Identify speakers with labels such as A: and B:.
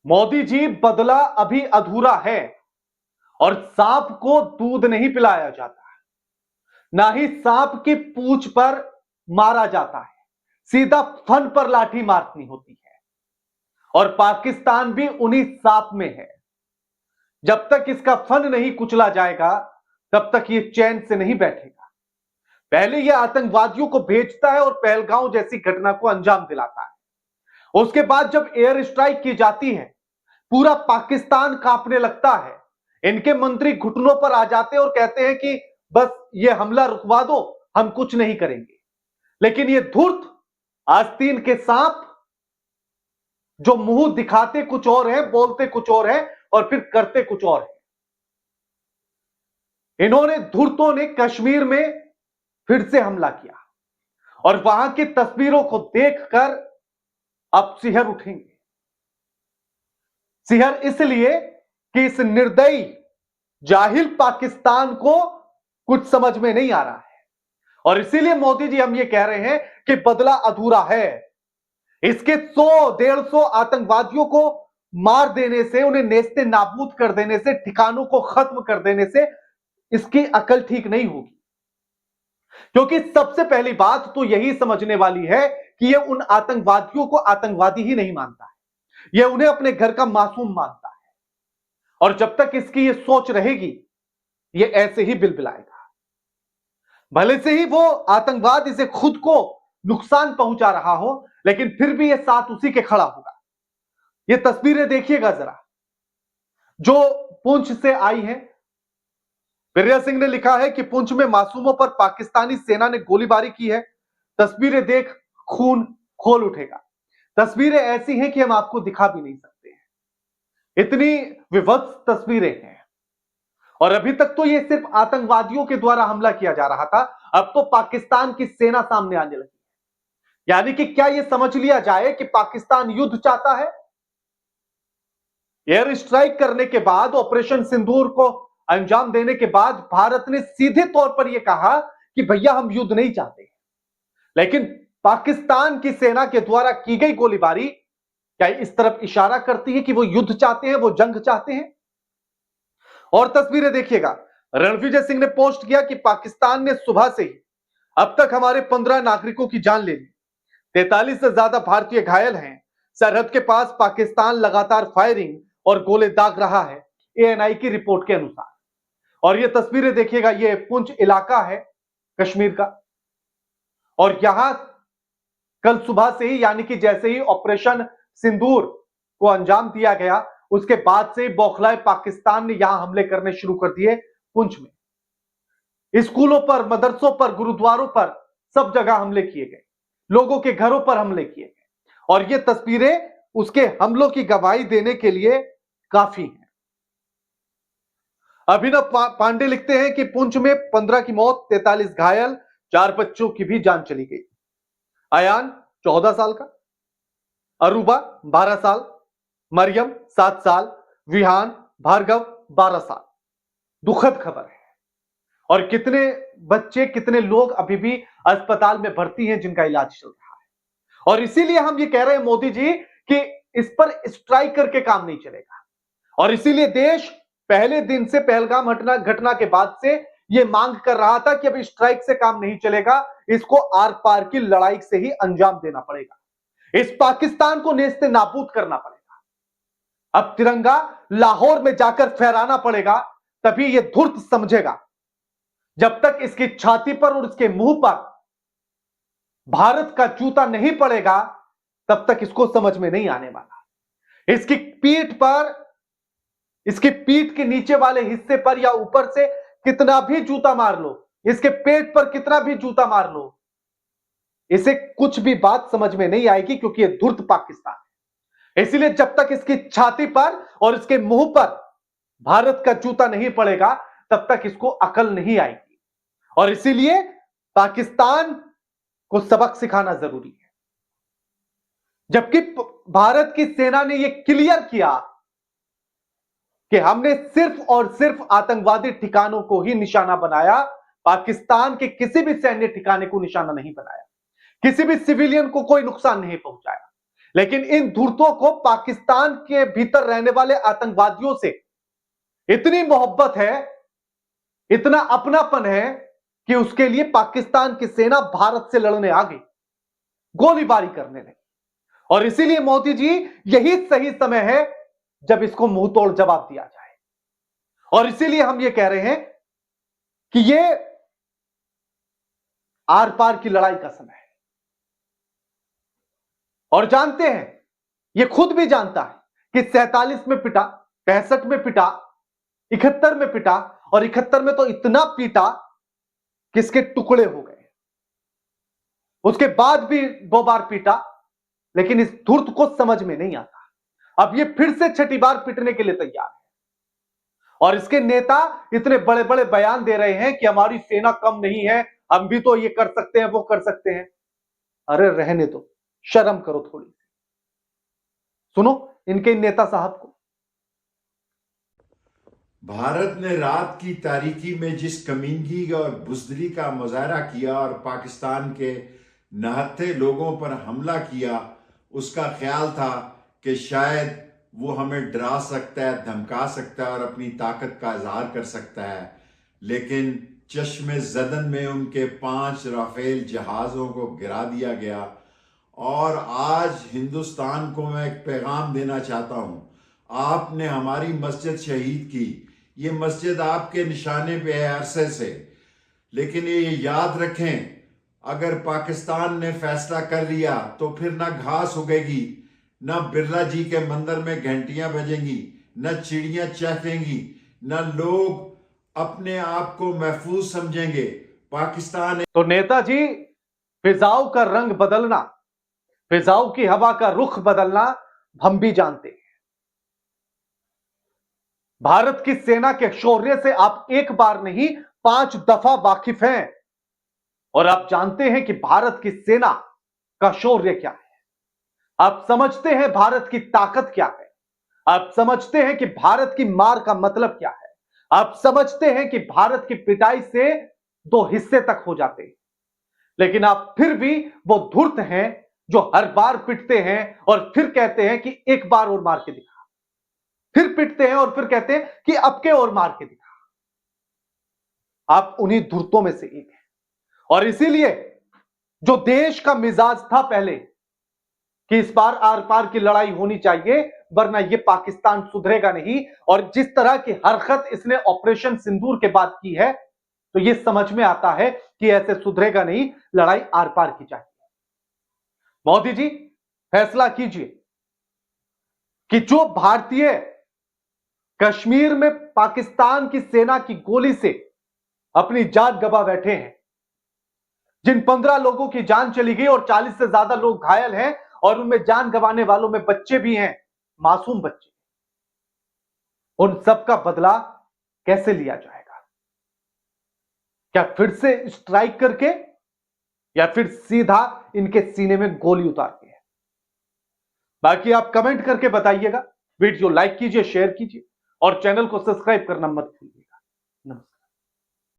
A: मोदी जी, बदला अभी अधूरा है और सांप को दूध नहीं पिलाया जाता, ना ही सांप की पूंछ पर मारा जाता है, सीधा फन पर लाठी मारनी होती है। और पाकिस्तान भी उन्हीं सांप में है। जब तक इसका फन नहीं कुचला जाएगा तब तक ये चैन से नहीं बैठेगा। पहले ये आतंकवादियों को भेजता है और पहलगांव जैसी घटना को अंजाम दिलाता है। उसके बाद जब एयर स्ट्राइक की जाती है, पूरा पाकिस्तान कांपने लगता है। इनके मंत्री घुटनों पर आ जाते हैं और कहते हैं कि बस ये हमला रुकवा दो, हम कुछ नहीं करेंगे। लेकिन ये धूर्त आस्तीन के सांप जो मुंह दिखाते कुछ और है, बोलते कुछ और है और फिर करते कुछ और है। इन्होंने धूर्तों ने कश्मीर में फिर से हमला किया और वहां की तस्वीरों को देखकर अब सिहर उठेंगे। सिहर इसलिए कि इस निर्दयी जाहिल पाकिस्तान को कुछ समझ में नहीं आ रहा है और इसीलिए मोदी जी, हम ये कह रहे हैं कि बदला अधूरा है। इसके 100-150 आतंकवादियों को मार देने से, उन्हें नेस्ते नाबूद कर देने से, ठिकानों को खत्म कर देने से इसकी अकल ठीक नहीं होगी। क्योंकि सबसे पहली बात तो यही समझने वाली है कि यह उन आतंकवादियों को आतंकवादी ही नहीं मानता है, यह उन्हें अपने घर का मासूम मानता है। और जब तक इसकी यह सोच रहेगी, यह ऐसे ही बिलबिलाएगा। भले से ही वो आतंकवाद इसे खुद को नुकसान पहुंचा रहा हो, लेकिन फिर भी यह साथ उसी के खड़ा होगा। ये तस्वीरें देखिएगा जरा, जो पुंछ से आई हैं। बिरिया सिंह ने लिखा है कि पुंछ में मासूमों पर पाकिस्तानी सेना ने गोलीबारी की है। तस्वीरें देख खून खोल उठेगा। तस्वीरें ऐसी हैं कि हम आपको दिखा भी नहीं सकते हैं, इतनी विभत्स तस्वीरें हैं। और अभी तक तो ये सिर्फ आतंकवादियों के द्वारा हमला किया जा रहा था, अब तो पाकिस्तान की सेना सामने आने लगी है। यानी कि क्या यह समझ लिया जाए कि पाकिस्तान युद्ध चाहता है? एयर स्ट्राइक करने के बाद, ऑपरेशन सिंदूर को अंजाम देने के बाद भारत ने सीधे तौर पर यह कहा कि भैया हम युद्ध नहीं चाहते। लेकिन पाकिस्तान की सेना के द्वारा की गई गोलीबारी क्या इस तरफ इशारा करती है कि वो युद्ध चाहते हैं, वो जंग चाहते हैं? और तस्वीरें देखिएगा। रणविजय सिंह ने पोस्ट किया कि पाकिस्तान ने सुबह से ही अब तक हमारे 15 नागरिकों की जान ले ली, 43 से ज्यादा भारतीय घायल हैं। सरहद के पास पाकिस्तान लगातार फायरिंग और गोले दाग रहा है, एएनआई की रिपोर्ट के अनुसार। और ये तस्वीरें देखिएगा, ये पुंछ इलाका है कश्मीर का। और यहां कल सुबह से ही, यानी कि जैसे ही ऑपरेशन सिंदूर को अंजाम दिया गया, उसके बाद से बौखलाए पाकिस्तान ने यहां हमले करने शुरू कर दिए। पुंछ में स्कूलों पर, मदरसों पर, गुरुद्वारों पर, सब जगह हमले किए गए, लोगों के घरों पर हमले किए गए। और ये तस्वीरें उसके हमलों की गवाही देने के लिए काफी हैं। अभिनव पांडे लिखते हैं कि पुंछ में 15 की मौत, 43 घायल, 4 बच्चों की भी जान चली गई। अयान 14 साल का, अरूबा 12 साल, मरियम 7 साल, विहान भार्गव 12 साल। दुखद खबर है। और कितने बच्चे, कितने लोग अभी भी अस्पताल में भर्ती हैं जिनका इलाज चल रहा है। और इसीलिए हम ये कह रहे हैं मोदी जी कि इस पर स्ट्राइक करके काम नहीं चलेगा। और इसीलिए देश पहले दिन से, पहलगाम घटना के बाद से ये मांग कर रहा था कि अब स्ट्राइक से काम नहीं चलेगा, इसको आर पार की लड़ाई से ही अंजाम देना पड़ेगा। इस पाकिस्तान को नेस्ते नाबूद करना पड़ेगा। अब तिरंगा लाहौर में जाकर फहराना पड़ेगा, तभी यह धूर्त समझेगा। जब तक इसकी छाती पर और इसके मुंह पर भारत का जूता नहीं पड़ेगा, तब तक इसको समझ में नहीं आने वाला। इसकी पीठ पर, इसकी पीठ के नीचे वाले हिस्से पर या ऊपर से कितना भी जूता मार लो, इसके पेट पर कितना भी जूता मार लो, इसे कुछ भी बात समझ में नहीं आएगी, क्योंकि यह धूर्त पाकिस्तान है। इसलिए जब तक इसकी छाती पर और इसके मुंह पर भारत का जूता नहीं पड़ेगा, तब तक इसको अकल नहीं आएगी। और इसीलिए पाकिस्तान को सबक सिखाना जरूरी है। जबकि भारत की सेना ने यह क्लियर किया कि हमने सिर्फ और सिर्फ आतंकवादी ठिकानों को ही निशाना बनाया, पाकिस्तान के किसी भी सैन्य ठिकाने को निशाना नहीं बनाया, किसी भी सिविलियन को कोई नुकसान नहीं पहुंचाया। लेकिन इन धूर्तों को पाकिस्तान के भीतर रहने वाले आतंकवादियों से इतनी मोहब्बत है, इतना अपनापन है कि उसके लिए पाकिस्तान की सेना भारत से लड़ने आ गई, गोलीबारी करने लगी। और इसीलिए मोदी जी, यही सही समय है जब इसको मुंह तोड़ जवाब दिया जाए। और इसीलिए हम ये कह रहे हैं कि ये आर पार की लड़ाई का समय है। और जानते हैं, ये खुद भी जानता है कि 47 में पिटा, 65 में पिटा, 71 में पिटा, और 71 में तो इतना पीटा कि इसके टुकड़े हो गए। उसके बाद भी 2 बार पीटा, लेकिन इस धूर्त को समझ में नहीं आता। अब ये फिर से छठी बार पिटने के लिए तैयार है। और इसके नेता इतने बड़े बड़े बयान दे रहे हैं कि हमारी सेना कम नहीं है, हम भी तो ये कर सकते हैं, वो कर सकते हैं। अरे रहने दो, शर्म करो थोड़ी। सुनो इनके नेता साहब को।
B: भारत ने रात की तारीकी में जिस कमीनगी और बुज़दिली का मुजाहरा किया और पाकिस्तान के नहत्थे लोगों पर हमला किया, उसका ख्याल था कि शायद वो हमें डरा सकता है, धमका सकता है और अपनी ताकत का इजहार कर सकता है। लेकिन चश्मे ज़दन में उनके 5 राफेल जहाज़ों को गिरा दिया गया। और आज हिंदुस्तान को मैं एक पैगाम देना चाहता हूँ। आपने हमारी मस्जिद शहीद की, ये मस्जिद आपके निशाने पे है अरसे से, लेकिन ये याद रखें, अगर पाकिस्तान ने फैसला कर लिया तो फिर ना घास उगेगी, ना बिरला जी के मंदिर में घंटियां बजेंगी, न चिड़ियां चहकेंगी, न लोग अपने आप को महफूज समझेंगे। पाकिस्तान
A: तो नेताजी, फिजाओं का रंग बदलना, फिजाओं की हवा का रुख बदलना हम भी जानते हैं। भारत की सेना के शौर्य से आप एक बार नहीं 5 दफा वाकिफ हैं। और आप जानते हैं कि भारत की सेना का शौर्य क्या है। आप समझते हैं भारत की ताकत क्या है। आप समझते हैं कि भारत की मार का मतलब क्या है। आप समझते हैं कि भारत की पिटाई से 2 हिस्से तक हो जाते हैं। लेकिन आप फिर भी वो धूर्त हैं जो हर बार पिटते हैं और फिर कहते हैं कि एक बार और मार के दिखा, फिर पिटते हैं और फिर कहते हैं कि अब के और मार के दिखा। आप उन्हीं धूर्तों में से एक हैं। और इसीलिए जो देश का मिजाज था पहले कि इस बार आर पार की लड़ाई होनी चाहिए, वरना यह पाकिस्तान सुधरेगा नहीं, और जिस तरह की हरकत इसने ऑपरेशन सिंदूर के बाद की है, तो यह समझ में आता है कि ऐसे सुधरेगा नहीं, लड़ाई आर पार की चाहिए। मोदी जी, फैसला कीजिए कि जो भारतीय कश्मीर में पाकिस्तान की सेना की गोली से अपनी जान गंवा बैठे हैं, जिन 15 लोगों की जान चली गई और 40 से ज्यादा लोग घायल हैं, और उनमें जान गंवाने वालों में बच्चे भी हैं, मासूम बच्चे, उन सब का बदला कैसे लिया जाएगा? क्या फिर से स्ट्राइक करके, या फिर सीधा इनके सीने में गोली उतार के? बाकी आप कमेंट करके बताइएगा। वीडियो लाइक कीजिए, शेयर कीजिए और चैनल को सब्सक्राइब करना मत भूलिएगा। नमस्कार।